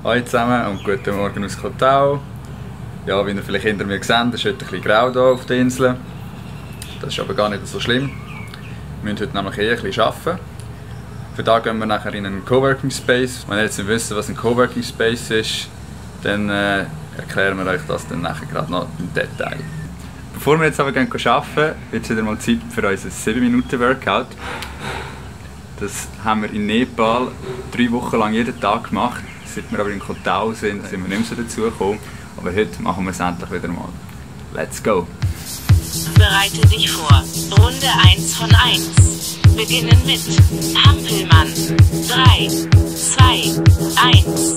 Hallo zusammen und guten Morgen aus Kotau. Ja, wie ihr vielleicht hinter mir seht, ist heute ein bisschen grau hier auf der Insel. Das ist aber gar nicht so schlimm. Wir müssen heute nämlich ein bisschen arbeiten. Für da gehen wir nachher in einen Coworking Space. Wenn ihr jetzt nicht wisst, was ein Coworking Space ist, dann erklären wir euch das dann nachher gerade noch im Detail. Bevor wir jetzt aber arbeiten gehen, wird es wieder mal Zeit für unser 7-Minuten-Workout. Das haben wir in Nepal 3 Wochen lang jeden Tag gemacht. Seit wir aber in Kotau sind wir nicht mehr so dazu gekommen. Aber heute machen wir es endlich wieder mal. Let's go! Bereite dich vor. Runde 1 von 1. Beginnen mit Hampelmann. 3, 2, 1.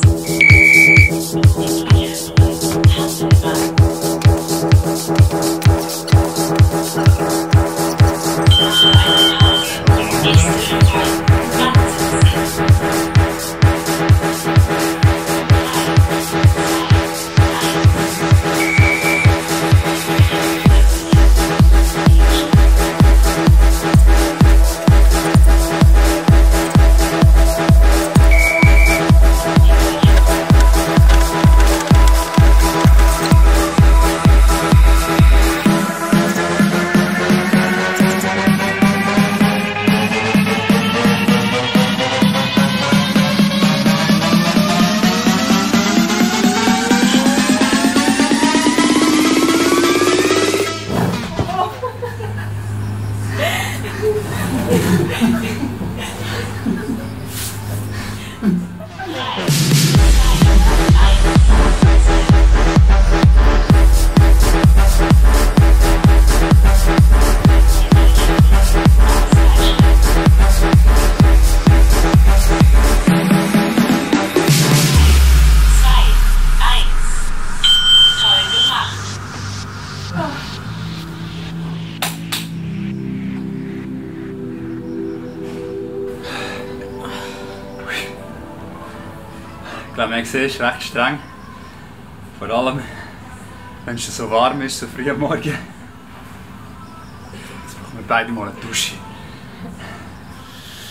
Ich glaube, man sieht, es ist recht streng. Vor allem, wenn es so warm ist, so früh am Morgen. Jetzt brauchen wir beide mal eine Dusche.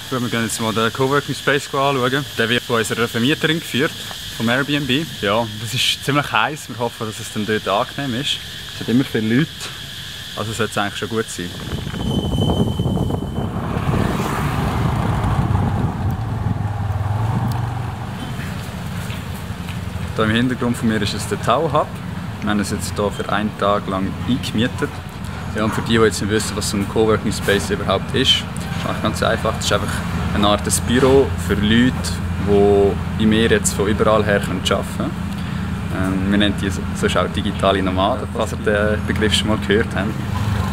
Wir gehen jetzt mal den Coworking Space anschauen. Der wird von unserer Vermieterin geführt, vom Airbnb. Ja, das ist ziemlich heiß. Wir hoffen, dass es dann dort angenehm ist. Es hat immer viele Leute, also sollte es eigentlich schon gut sein. Hier im Hintergrund von mir ist es der Tau Hub. Wir haben es jetzt hier für einen Tag lang eingemietet. Ja, und für die jetzt nicht wissen, was so ein Coworking Space überhaupt ist, ist eigentlich ganz einfach. Es ist einfach eine Art Büro für Leute, die im Meer jetzt von überall her arbeiten können. Wir nennen die sonst auch digitale Nomaden, falls ihr den Begriff schon mal gehört habt.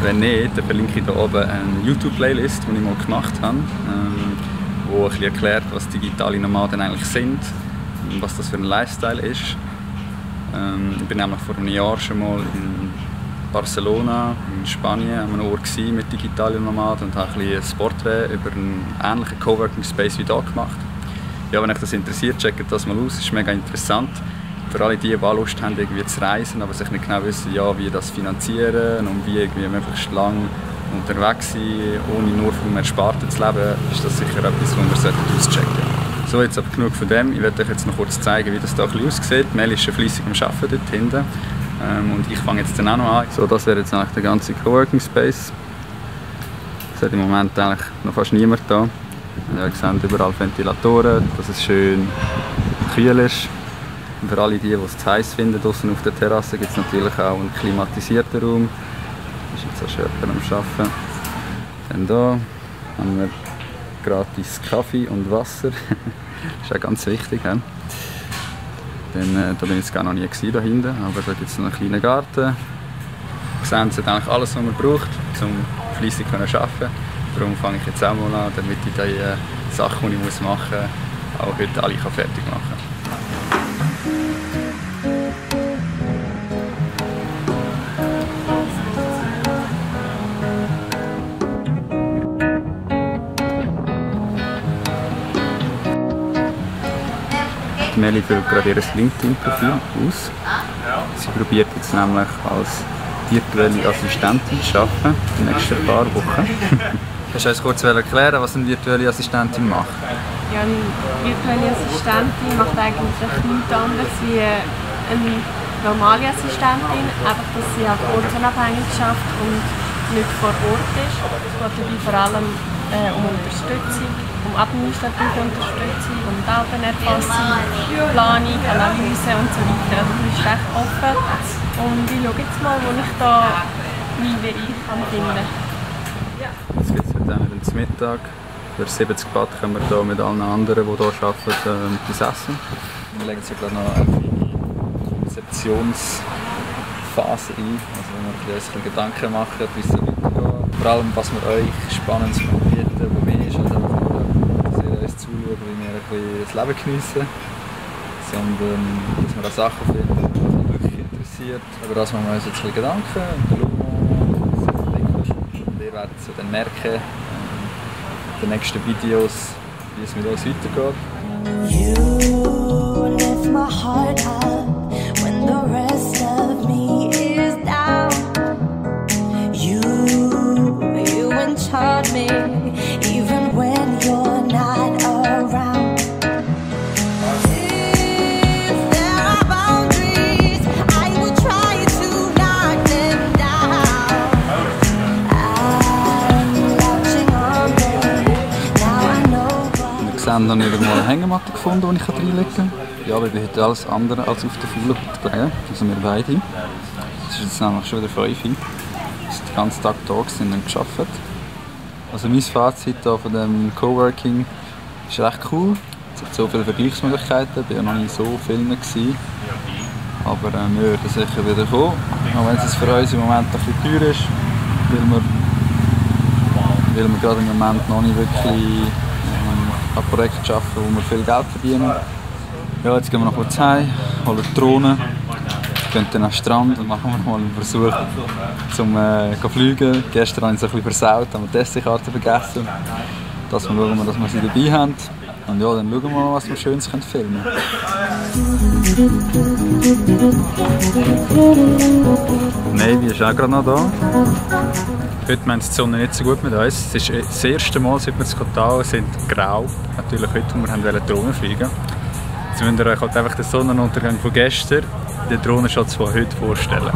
Wenn nicht, dann verlinke ich hier oben eine YouTube-Playlist, die ich mal gemacht habe, die ein bisschen erklärt, was digitale Nomaden eigentlich sind. Was das für ein Lifestyle ist. Ich war nämlich vor einem Jahr schon mal in Barcelona, in Spanien, an einem Ort mit digitalen Nomaden und habe ein Porträt über einen ähnlichen Coworking Space wie hier gemacht. Ja, wenn euch das interessiert, checkt das mal aus, es ist mega interessant. Für alle, die Lust haben, irgendwie zu reisen, aber sich nicht genau wissen, ja, wie das finanzieren und wie irgendwie möglichst lang unterwegs sein, ohne nur vom Ersparten zu leben, ist das sicher etwas, was wir auschecken sollten. So, jetzt aber genug von dem. Ich werde euch jetzt noch kurz zeigen, wie das hier aussieht. Mel ist schon fleissig am Arbeiten dort hinten. Und ich fange jetzt dann auch noch an. So, das wäre jetzt eigentlich der ganze Coworking Space. Es hat im Moment eigentlich noch fast niemand da. Ihr seht überall Ventilatoren, dass es schön kühl ist. Und für alle, die es zu heiß finden, draußen auf der Terrasse, gibt es natürlich auch einen klimatisierten Raum. Das ist jetzt auch schön am Arbeiten. Dann hier haben wir gratis Kaffee und Wasser. Das ist auch ganz wichtig. He? Dann, da bin ich jetzt gar noch nie da hinten, aber da gibt es noch einen kleinen Garten. Ihr seht, es hat eigentlich alles, was man braucht, um fleissig zu arbeiten. Darum fange ich jetzt auch mal an, damit ich die Sachen, die ich machen muss, auch heute alle fertig machen kann. Nelly füllt gerade ihr LinkedIn-Profil aus. Sie probiert jetzt nämlich als virtuelle Assistentin zu arbeiten, die nächsten paar Wochen. Kannst du uns kurz erklären, was eine virtuelle Assistentin macht? Ja, eine virtuelle Assistentin macht eigentlich nichts anderes wie eine normale Assistentin, einfach dass sie halt ortsunabhängig schafft und nicht vor Ort ist. Es geht dabei vor allem um Unterstützung, um administrative Unterstützung, um Datenerfassung, Planung, Analyse und so weiter. Also das ist recht offen und ich schaue jetzt mal, wo ich da meinen Weg finden kann. Jetzt gibt es heute auch zum Mittag. Für 70 Baht können wir hier mit allen anderen, die hier arbeiten, etwas essen. Wir legen jetzt gerade noch eine Konzeptionsphase ein, also wo wir uns Gedanken machen, wie es weitergeht. Vor allem, was wir euch Spannendes bieten, wo wir schon dass ihr uns zuschaut, wie wir ein bisschen das Leben geniessen. Sondern, dass wir auch Sachen finden, die uns wirklich interessiert. Aber das machen wir uns jetzt ein bisschen Gedanken und dann schauen wir, und ihr werdet es dann merken, in den nächsten Videos, wie es mit uns weitergeht. You lift my heart up when the rest of me is down. You enchant me even when you're not around. If there are boundaries, I will try to knock them down. I'm latching on them, now I know what. Wir sehen dann wieder mal eine Hängematte gefunden, die ich reinlegen kann. Ja, aber ich bin heute alles andere als auf der Faule gelegen, also wir beide. Es ist jetzt nämlich schon wieder 5 Uhr. Wir sind den ganzen Tag da und gearbeitet. Also mein Fazit hier von dem Coworking ist recht cool. Es gibt so viele Vergleichsmöglichkeiten, ich war ja noch nie so viel gewesen. Aber wir würden sicher wieder kommen. Auch wenn es für uns im Moment ein bisschen teuer ist, weil wir gerade im Moment noch nicht wirklich an Projekten arbeiten, wo wir viel Geld verdienen. Ja, jetzt gehen wir noch kurz heim, holen die Drohne, gehen dann an den Strand und machen wir mal einen Versuch zum fliegen. Gestern habe ich es ein bisschen versaut, haben wir die SD-Karte vergessen. Dass wir schauen, dass wir sie dabei haben. Und ja, dann schauen wir mal, was wir Schönes filmen können. Navy ist auch gerade noch da. Heute meint die Sonne nicht so gut mit uns. Es ist das erste Mal, seit wir in Kotal sind, grau. Natürlich heute, wo wir Drohnen fliegen. Jetzt müsst ihr euch halt einfach den Sonnenuntergang von gestern, den Drohnenschatz von heute vorstellen.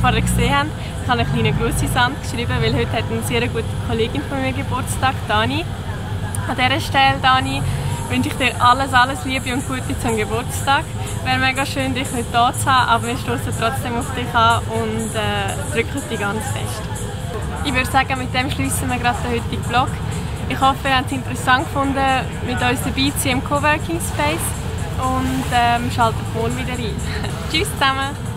vorher gesehen haben. Ich habe einen kleinen Gruß in Sand geschrieben, weil heute hat eine sehr gute Kollegin von mir Geburtstag, Dani. An dieser Stelle, Dani, wünsche ich dir alles Liebe und Gute zum Geburtstag. Es wäre mega schön, dich heute hier zu haben, aber wir stoßen trotzdem auf dich an und drücken dich ganz fest. Ich würde sagen, mit dem schließen wir gerade den heutigen Vlog. Ich hoffe, ihr habt es interessant gefunden, mit uns dabei zu sein im Coworking Space und schaltet morgen wieder rein. Tschüss zusammen!